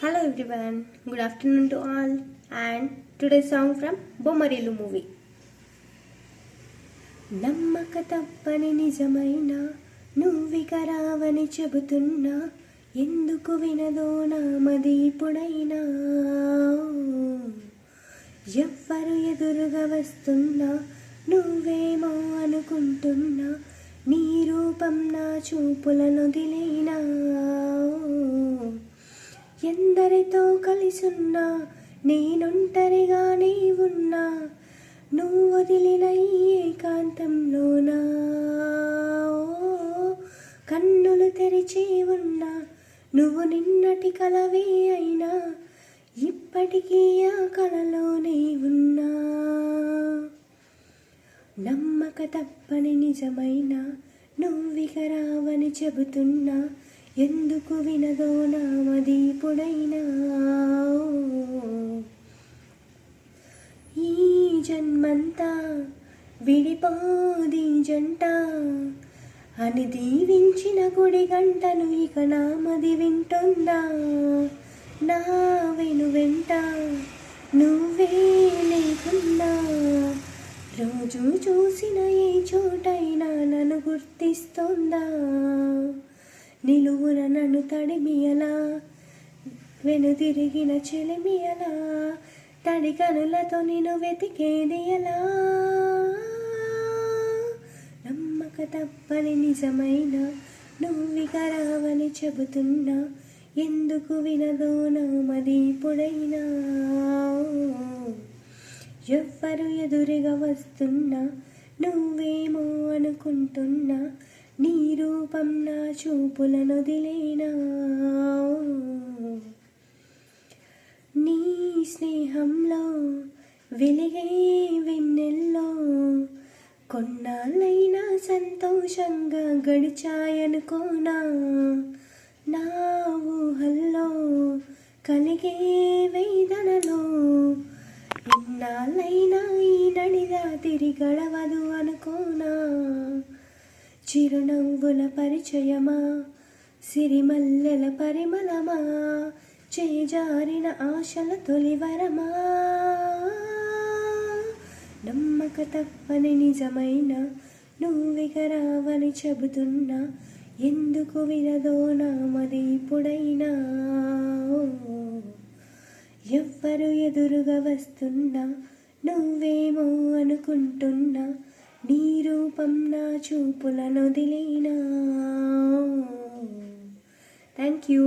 Hello everyone, good afternoon to all, and today's song from Bomarilu movie. నమ్మక తప్పని నిజమైన నువ్విక రావని చెబుతున్నా ఎందుకు వినదో నామది ఇప్పుడైనా ఎవ్వరు ఎదురుగా వస్తున్నా నువ్వేమో అనుకుంటున్నా నీ రూపం నా చూపులనొదిలేనా ఎందరితో కలిసున్నా నేనొంటరిగానే ఉన్నా నువ్వు వదిలిన ఏకాంతంలోనా కన్నులు తెరిచి ఉన్నా నువ్వు నిన్నటి కలవే అయినా ఇప్పటికీ ఆ కలలోనే ఉన్నా నమ్మక తప్పని నిజమైన నువ్విక రావని చెబుతున్నా ఎందుకు వినదో నామది ఇప్పుడైనా ఈ జన్మంతా విడిపోది జంట అని దీవించిన గుడి గంటను ఇక నామది వింటుందా నా వెంట నువ్వే లేకున్నా రోజు చూసిన ఏ చోటైనా నన్ను గుర్తిస్తోందా నిలువున నన్ను తడిమియలా వెనుదిరిగిన చెలిమియలా తడి కనులతో నేను వెతికేది ఎలా నమ్మక తప్పని నిజమైన నువ్విక రావని చెబుతున్నా ఎందుకు వినదో నామది ఇప్పుడైనా ఎవ్వరు ఎదురుగా వస్తున్నా నువ్వేమో అనుకుంటున్నా నీ రూపం నా చూపులనొదిలేనా నీ స్నేహంలో వెలిగే వెన్నెల్లో కొన్నాళ్ళైనా సంతోషంగా గడిచాయనుకోనా నా ఊహల్లో కలిగే వేదనలో ఇన్నాళ్ళైనా ఈ నడిగా తిరిగి గడవదు అనుకోనా చిరునవ్వుల పరిచయమా సిరిమల్లెల పరిమళమా చేజారిన ఆశల తొలివరమా నమ్మక తప్పని నిజమైన నువ్విక రావని చెబుతున్నా ఎందుకు వినదో నామది ఇప్పుడైనా ఎవ్వరు ఎదురుగా వస్తున్నా నువ్వేమో అనుకుంటున్నా నీ రూపం నా చూపులనొదిలేనా థ్యాంక్ యూ.